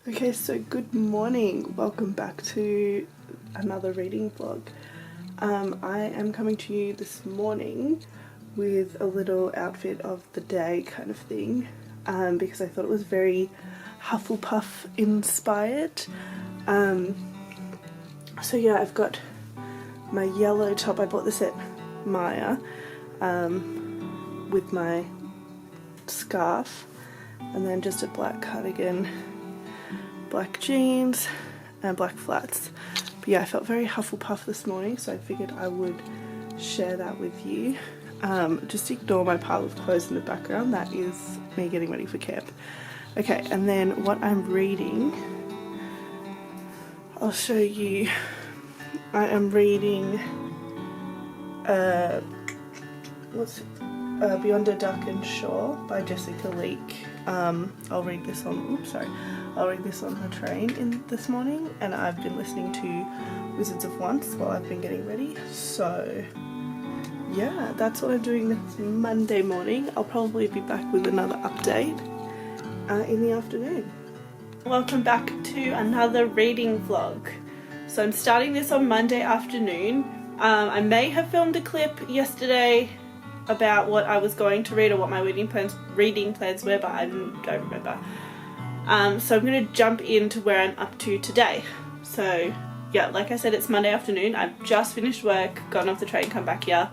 Okay, so good morning. Welcome back to another reading vlog. I am coming to you this morning with a little outfit of the day kind of thing because I thought it was very Hufflepuff inspired. So yeah, I've got my yellow top. I bought this at Maya with my scarf, and then just a black cardigan, black jeans and black flats. But yeah, I felt very Hufflepuff this morning, so I figured I would share that with you. Just ignore my pile of clothes in the background. That is me getting ready for camp. Okay, and then what I'm reading, I'll show you. I am reading Beyond a Darkened Shore by Jessica Leek. I'll read this on the train this morning, and I've been listening to Wizards of Once while I've been getting ready. So yeah, that's what I'm doing this Monday morning. I'll probably be back with another update in the afternoon. Welcome back to another reading vlog. So I'm starting this on Monday afternoon. I may have filmed a clip yesterday about what I was going to read or what my reading plans were, but I don't remember. So I'm going to jump into where I'm up to today. So yeah, like I said, it's Monday afternoon. I've just finished work, gotten off the train, come back here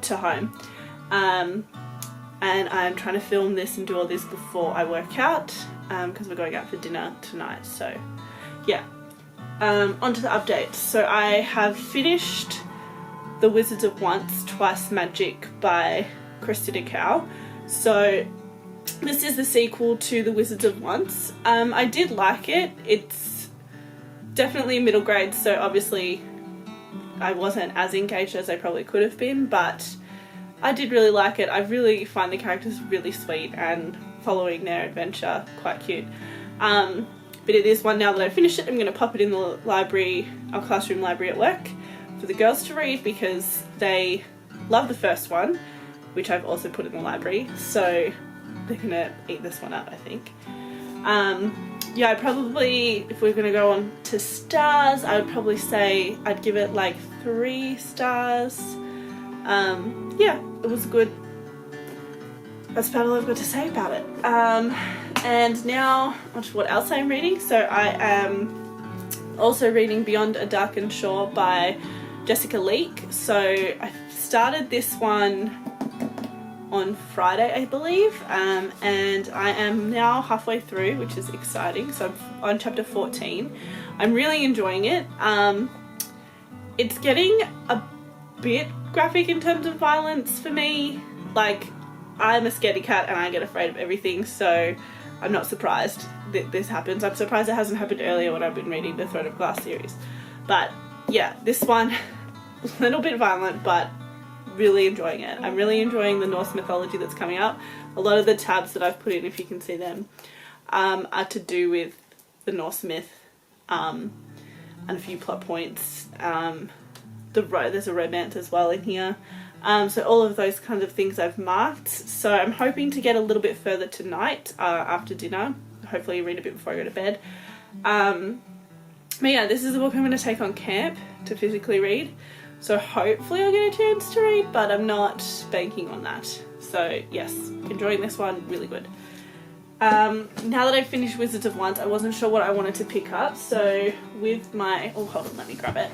to home. And I'm trying to film this and do all this before I work out because we're going out for dinner tonight. So yeah, on to the updates. So I have finished The Wizards of Once, Twice Magic by Christina Cow. So this is the sequel to The Wizards of Once. I did like it. It's definitely middle grade, so obviously I wasn't as engaged as I probably could have been, but I did really like it. I really find the characters really sweet and following their adventure quite cute. But it is one, now that I've finished it, I'm going to pop it in the library, our classroom library at work, for the girls to read because they love the first one, which I've also put in the library, so they're gonna eat this one up, I think. Yeah, I probably, if we're gonna go on to stars, I would probably say I'd give it like 3 stars. Yeah, it was good. That's about all I've got to say about it. And now on to what else I'm reading. So I am also reading Beyond a Darkened Shore by Jessica Leek. So I started this one on Friday, I believe, and I am now halfway through, which is exciting. So I'm on chapter 14. I'm really enjoying it. It's getting a bit graphic in terms of violence for me. Like, I'm a scaredy cat and I get afraid of everything, so I'm not surprised that this happens. I'm surprised it hasn't happened earlier when I've been reading the Throne of Glass series. But yeah, this one, a little bit violent, but really enjoying it. I'm really enjoying the Norse mythology that's coming up. A lot of the tabs that I've put in, if you can see them, are to do with the Norse myth, and a few plot points. There's a romance as well in here. So all of those kinds of things I've marked. So I'm hoping to get a little bit further tonight after dinner. Hopefully read a bit before I go to bed. But yeah, this is the book I'm going to take on camp to physically read. So hopefully I'll get a chance to read, but I'm not banking on that. So yes, enjoying this one, really good. Now that I've finished Wizards of Once, I wasn't sure what I wanted to pick up. So with my, oh hold on, let me grab it.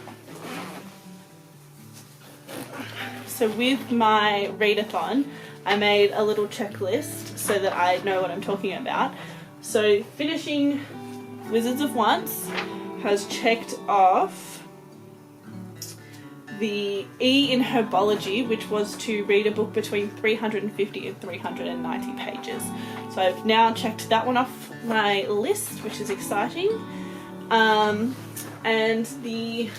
So with my readathon, I made a little checklist so that I know what I'm talking about. So finishing Wizards of Once has checked off the E in herbology, which was to read a book between 350 and 390 pages. So I've now checked that one off my list, which is exciting. And the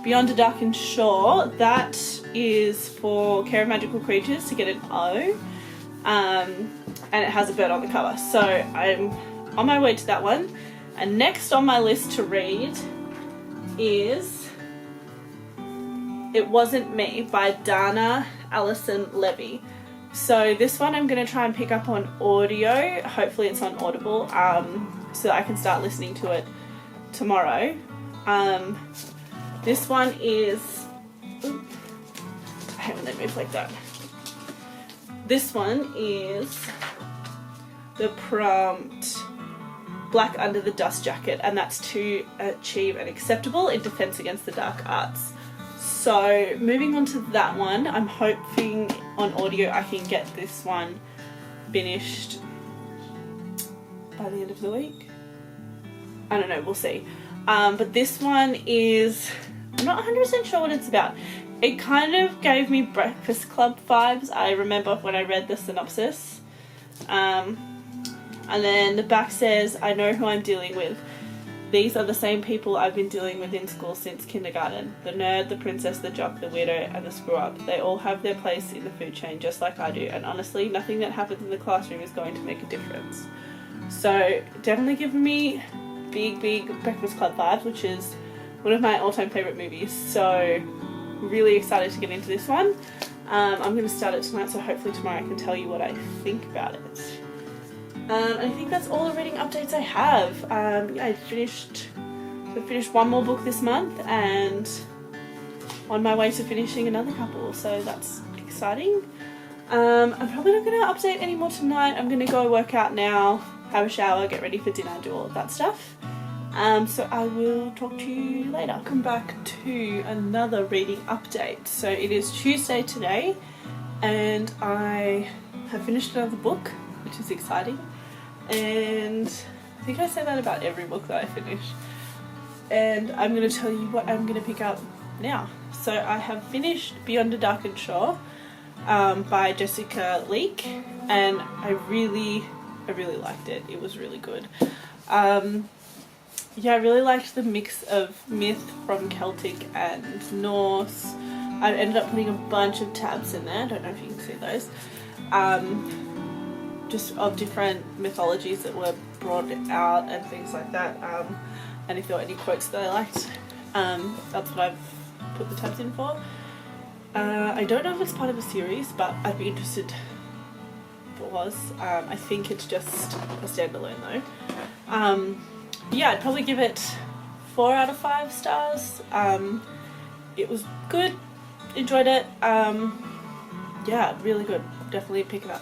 Beyond a Darkened Shore, that is for Care of Magical Creatures, to get an O. And it has a bird on the cover. So I'm on my way to that one. And next on my list to read is It Wasn't Me by Dana Allison Levy. So this one I'm going to try and pick up on audio. Hopefully it's on Audible, so that I can start listening to it tomorrow. This one is... Ooh, hang on, let me move like that. This one is the prompt Black Under the Dust Jacket, and that's to achieve an acceptable in defense against the dark arts. So moving on to that one, I'm hoping on audio I can get this one finished by the end of the week. I don't know, we'll see. But this one is, I'm not 100% sure what it's about. It kind of gave me Breakfast Club vibes, I remember when I read the synopsis. And then the back says, I know who I'm dealing with. These are the same people I've been dealing with in school since kindergarten. The nerd, the princess, the jock, the weirdo, and the screw-up. They all have their place in the food chain just like I do. And honestly, nothing that happens in the classroom is going to make a difference. So definitely giving me big Breakfast Club vibes, which is one of my all-time favourite movies. So really excited to get into this one. I'm going to start it tonight, so hopefully tomorrow I can tell you what I think about it. I think that's all the reading updates I have. Yeah, I finished one more book this month and on my way to finishing another couple, so that's exciting. I'm probably not going to update any more tonight. I'm going to go work out now, have a shower, get ready for dinner, do all of that stuff. So I will talk to you later. Welcome back to another reading update. So it is Tuesday today and I have finished another book, which is exciting. And I think I say that about every book that I finish. And I'm going to tell you what I'm going to pick up now. So I have finished Beyond a Darkened Shore by Jessica Leake, and I really liked it. It was really good. Yeah, I really liked the mix of myth from Celtic and Norse. I ended up putting a bunch of tabs in there. I don't know if you can see those. Just of different mythologies that were brought out and things like that. And if there were any quotes that I liked, that's what I've put the tabs in for. I don't know if it's part of a series, but I'd be interested if it was. I think it's just a standalone though. Yeah, I'd probably give it 4 out of 5 stars. It was good, enjoyed it. Yeah, really good. Definitely pick it up.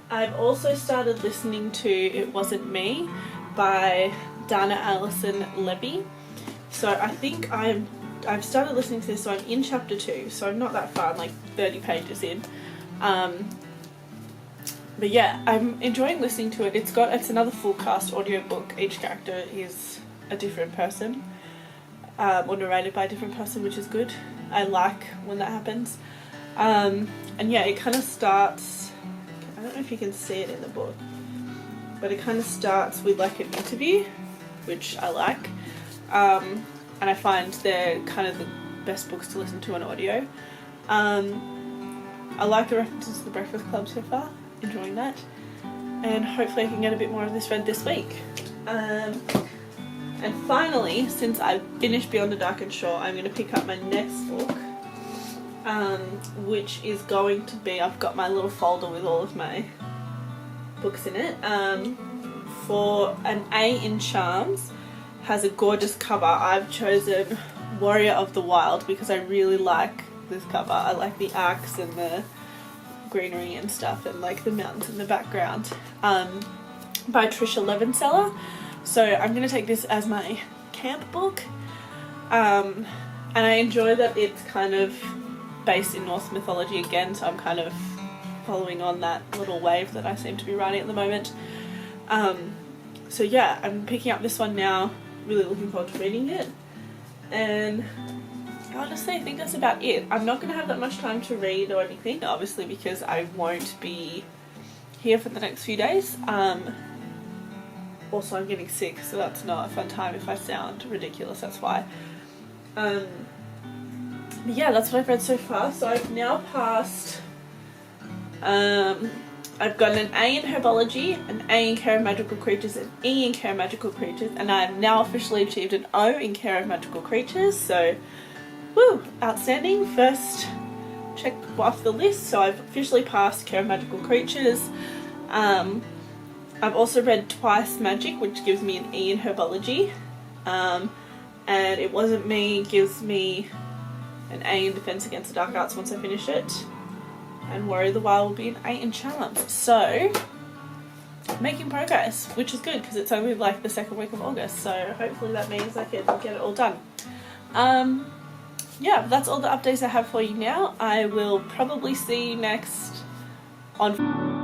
I've also started listening to It Wasn't Me by Dana Allison Levy. So I think I've started listening to this one in chapter 2, so I'm not that far, I'm like 30 pages in. But yeah, I'm enjoying listening to it. It's another full cast audiobook. Each character is a different person, or narrated by a different person, which is good. I like when that happens. And yeah, it kind of starts, I don't know if you can see it in the book, but it kind of starts with like an interview, which I like. And I find they're kind of the best books to listen to on audio. I like the references to the Breakfast Club so far, enjoying that. And hopefully I can get a bit more of this read this week. And finally, since I've finished Beyond the Darkened Shore, I'm going to pick up my next book. Which is going to be, I've got my little folder with all of my books in it, for an A in Charms. Has a gorgeous cover. I've chosen Warrior of the Wild because I really like this cover. I like the axe and the greenery and stuff, and like the mountains in the background, by Trisha Levenseller. So I'm going to take this as my camp book, and I enjoy that it's kind of based in Norse mythology again, so I'm kind of following on that little wave that I seem to be riding at the moment. So yeah, I'm picking up this one now, really looking forward to reading it, and honestly I think that's about it. I'm not going to have that much time to read or anything, obviously, because I won't be here for the next few days. Also I'm getting sick, so that's not a fun time. If I sound ridiculous, that's why. But yeah, that's what I've read so far. So I've now passed, I've got an A in Herbology, an A in Care of Magical Creatures, an E in Care of Magical Creatures, and I've now officially achieved an O in Care of Magical Creatures, so woo, outstanding. First check off the list. So I've officially passed Care of Magical Creatures. I've also read Twice Magic, which gives me an E in Herbology. And It Wasn't Me gives me an A in Defense Against the Dark Arts once I finish it. And Worry the Wild will be an A in Charms. So, making progress, which is good because it's only like the second week of August. So hopefully that means I can get it all done. Yeah, that's all the updates I have for you now. I will probably see you next on...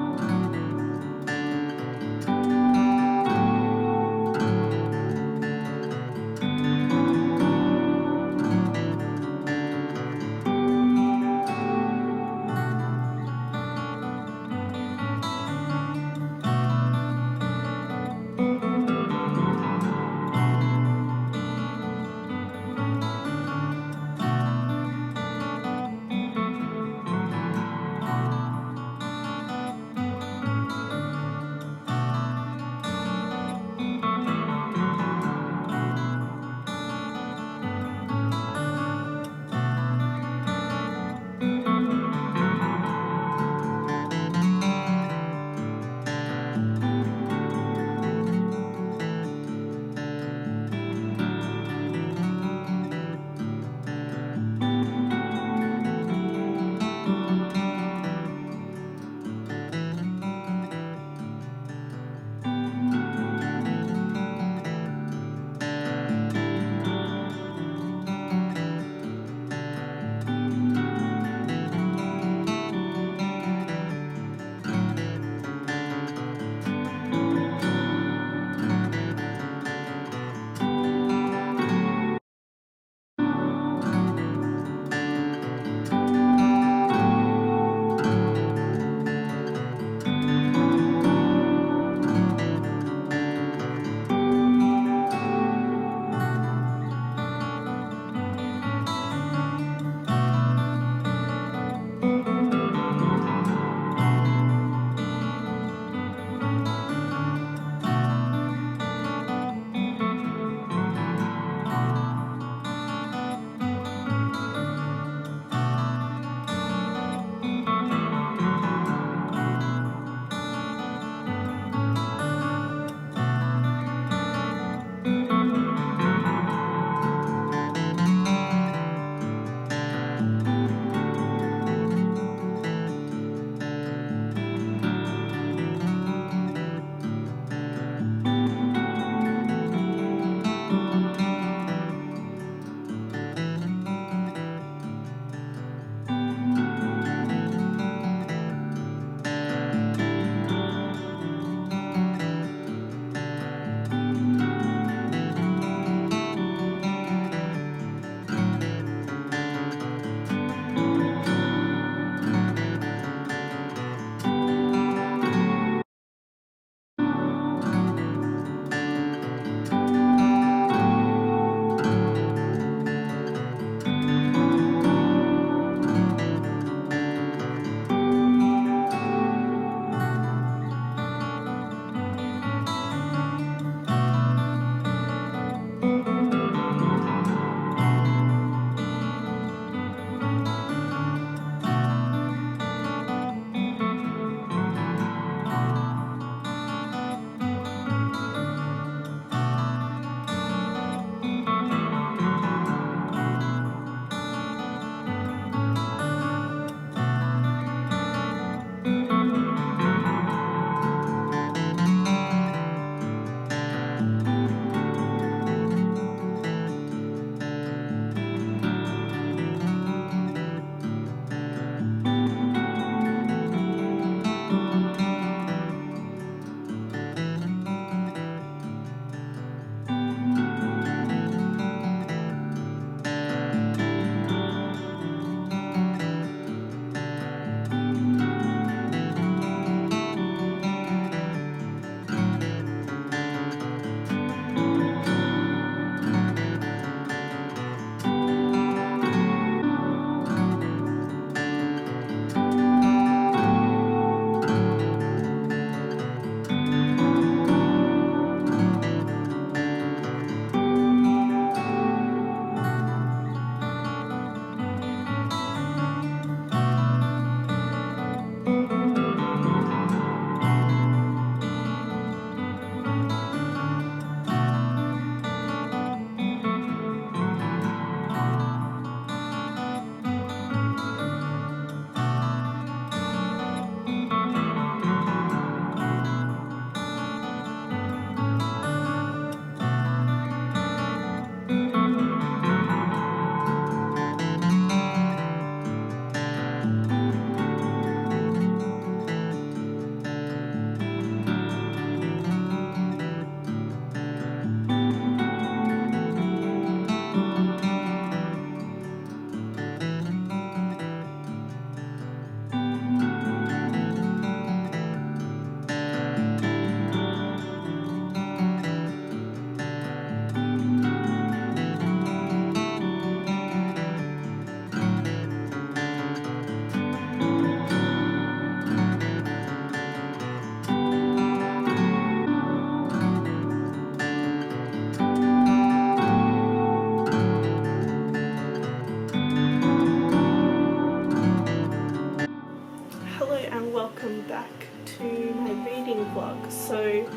Hello and welcome back to my reading vlog. So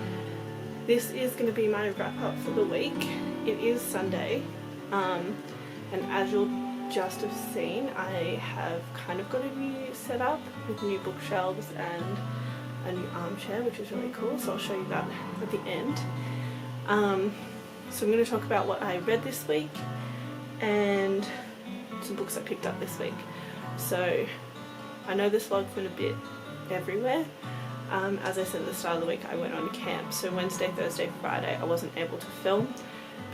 this is going to be my wrap up for the week. It is Sunday, and as you'll just have seen, I have kind of got a new setup with new bookshelves and a new armchair, which is really cool, so I'll show you that at the end. So I'm going to talk about what I read this week and some books I picked up this week. So I know this vlog's been a bit everywhere. As I said at the start of the week, I went on camp, so Wednesday, Thursday, Friday I wasn't able to film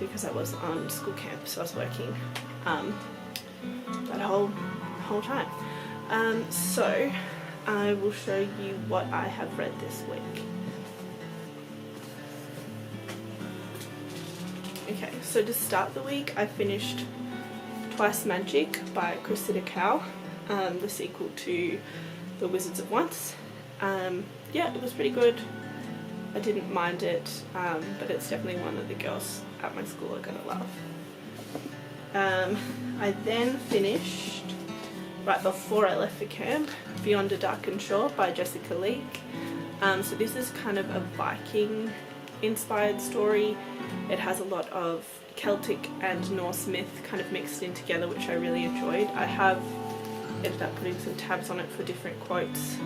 because I was on school camp, so I was working that whole time. So I will show you what I have read this week. Okay, so to start the week I finished Twice Magic by Cressida Cow, the sequel to The Wizards of Once. Yeah, it was pretty good. I didn't mind it, but it's definitely one that the girls at my school are gonna love. I then finished, right before I left for camp, Beyond a Darkened Shore by Jessica Leake. So this is kind of a Viking inspired story. It has a lot of Celtic and Norse myth kind of mixed in together, which I really enjoyed. I have ended up putting some tabs on it for different quotes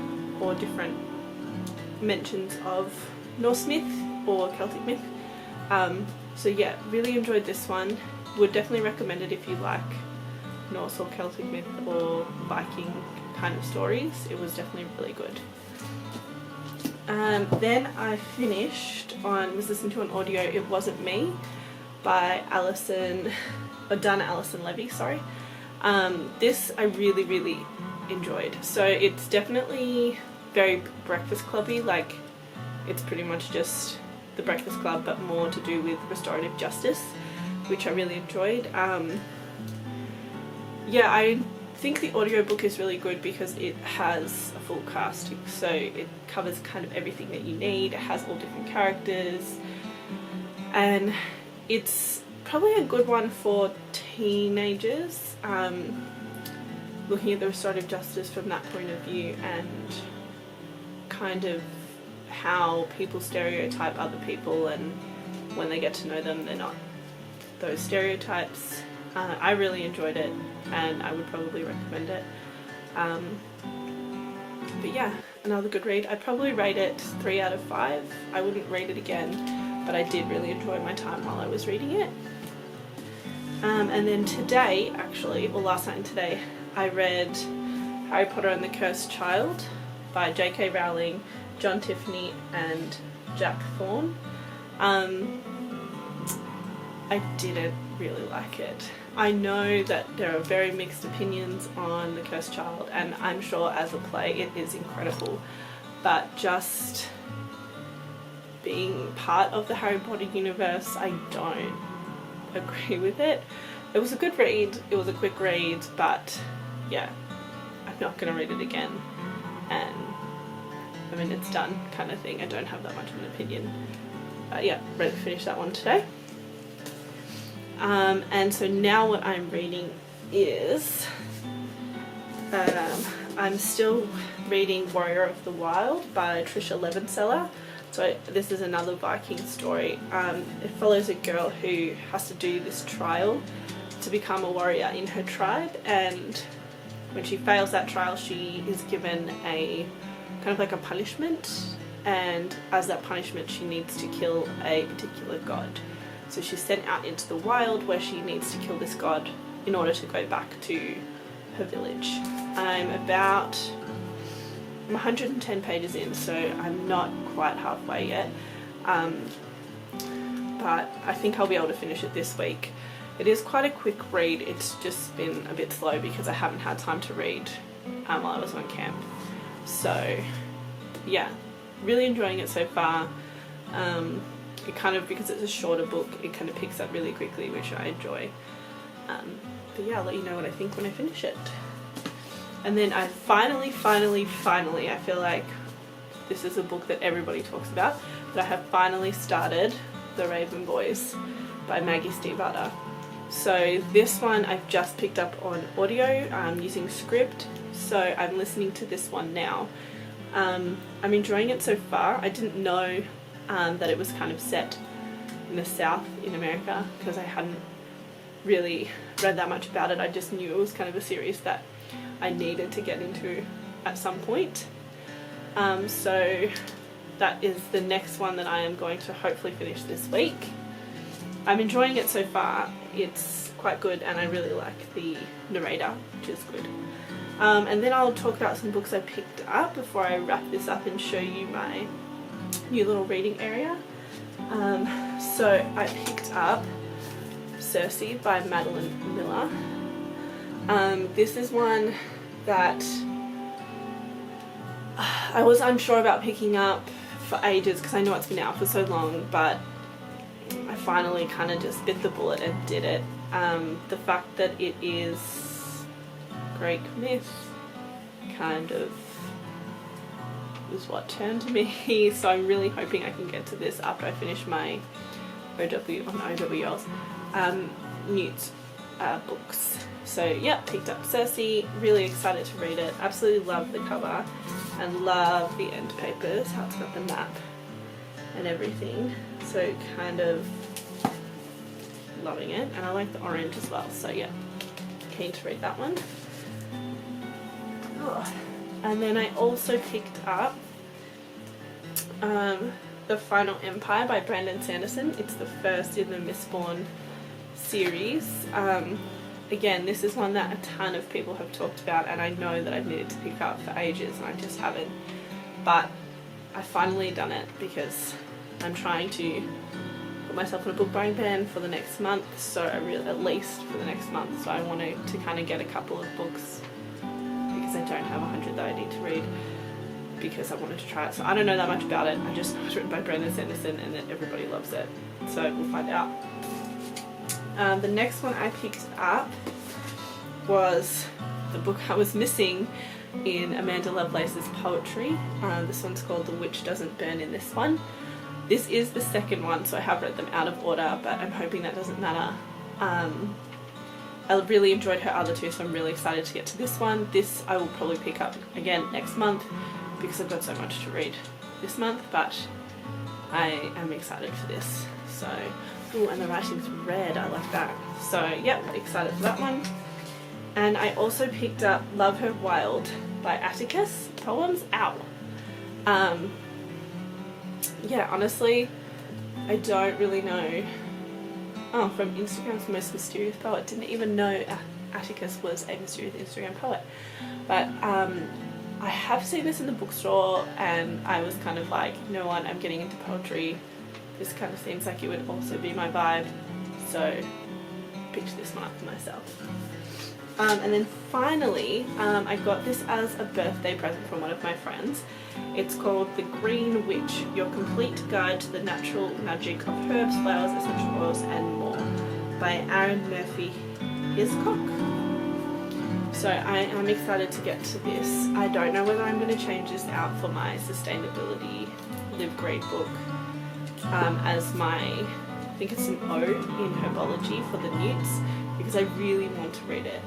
or different mentions of Norse myth or Celtic myth. So yeah, really enjoyed this one. Would definitely recommend it if you like Norse or Celtic myth or Viking kind of stories. It was definitely really good. Then I was listening to an audio, It Wasn't Me by Dana Alison Levy, sorry. This I really enjoyed. So it's definitely very Breakfast Clubby, like it's pretty much just the Breakfast Club but more to do with restorative justice, which I really enjoyed. Yeah, I think the audiobook is really good because it has a full cast, so it covers kind of everything that you need. It has all different characters, and it's probably a good one for teenagers, looking at the restorative justice from that point of view and kind of how people stereotype other people, and when they get to know them they're not those stereotypes. I really enjoyed it and I would probably recommend it. But yeah, another good read. I'd probably rate it 3 out of 5. I wouldn't read it again, but I did really enjoy my time while I was reading it. And then today, actually, or last night and today, I read Harry Potter and the Cursed Child by J.K. Rowling, John Tiffany and Jack Thorne. I didn't really like it. I know that there are very mixed opinions on The Cursed Child, and I'm sure as a play it is incredible, but just being part of the Harry Potter universe, I don't agree with it. It was a good read, it was a quick read, but yeah, I'm not going to read it again, and I mean it's done kind of thing. I don't have that much of an opinion. Yeah, ready to finish that one today. And so now what I'm reading is, I'm still reading Warrior of the Wild by Trisha Levenseller. So this is another Viking story. It follows a girl who has to do this trial to become a warrior in her tribe, and when she fails that trial she is given a kind of like a punishment, and as that punishment she needs to kill a particular god. So she's sent out into the wild where she needs to kill this god in order to go back to her village. I'm 110 pages in, so I'm not quite halfway yet, but I think I'll be able to finish it this week. It is quite a quick read, it's just been a bit slow because I haven't had time to read while I was on camp. So yeah, really enjoying it so far. It kind of, because it's a shorter book, it kind of picks up really quickly, which I enjoy. But yeah, I'll let you know what I think when I finish it. And then I finally, I feel like this is a book that everybody talks about, but I have finally started The Raven Boys by Maggie Stiefvater. So this one I've just picked up on audio using Script, so I'm listening to this one now. I'm enjoying it so far. I didn't know that it was kind of set in the South in America because I hadn't really read that much about it. I just knew it was kind of a series that I needed to get into at some point. So that is the next one that I am going to hopefully finish this week. I'm enjoying it so far. It's quite good and I really like the narrator, which is good. And then I'll talk about some books I picked up before I wrap this up and show you my new little reading area. So I picked up Circe by Madeline Miller. This is one that I was unsure about picking up for ages because I know it's been out for so long, but I finally kind of just bit the bullet and did it. The fact that it is Greek myth kind of was what turned me, so I'm really hoping I can get to this after I finish my OWLs Newt's books. So yeah, picked up Circe, really excited to read it, absolutely love the cover and love the end papers, how it's got the map and everything, so kind of loving it, and I like the orange as well, so yeah, keen to read that one. And then I also picked up The Final Empire by Brandon Sanderson. It's the first in the Mistborn series. Again, this is one that a ton of people have talked about and I know that I've needed to pick up for ages and I just haven't. But I've finally done it because I'm trying to put myself on a book buying ban for the next month, so at least for the next month. So I wanted to kind of get a couple of books because I don't have 100 that I need to read because I wanted to try it. So I don't know that much about it. I just know it's written by Brandon Sanderson and that everybody loves it. So we'll find out. The next one I picked up was the book I was missing in Amanda Lovelace's poetry. This one's called The Witch Doesn't Burn in This One. This is the second one, so I have read them out of order, but I'm hoping that doesn't matter. I really enjoyed her other two, so I'm really excited to get to this one. This I will probably pick up again next month because I've got so much to read this month, but I am excited for this. So, ooh, and the writing's red, I like that. So, yep, excited for that one. And I also picked up Love Her Wild by Atticus Poems. Ow. Yeah, honestly, I don't really know. Oh, from Instagram's Most Mysterious Poet. Didn't even know Atticus was a mysterious Instagram poet. But I have seen this in the bookstore and I was kind of like, you know what, I'm getting into poetry. This kind of seems like it would also be my vibe. So picked this one up for myself. And then finally, I got this as a birthday present from one of my friends. It's called The Green Witch, Your Complete Guide to the Natural Magic of Herbs, Flowers, Essential Oils and More by Aaron Murphy Hiscock. So I am excited to get to this. I don't know whether I'm going to change this out for my Sustainability Live Green book as my, I think it's an O in Herbology for the Newts, because I really want to read it.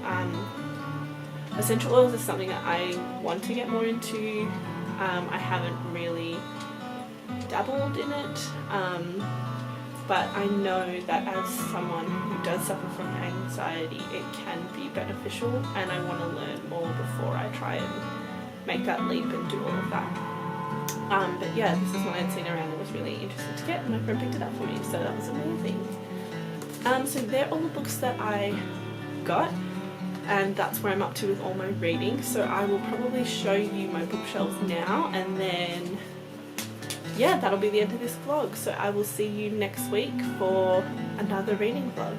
Essential oils is something that I want to get more into. I haven't really dabbled in it, but I know that as someone who does suffer from anxiety, it can be beneficial, and I want to learn more before I try and make that leap and do all of that. But yeah, this is one I'd seen around and was really interested to get, and my friend picked it up for me, so that was amazing. So they're all the books that I got, and that's where I'm up to with all my reading. So I will probably show you my bookshelves now, and then yeah, that'll be the end of this vlog. So I will see you next week for another reading vlog.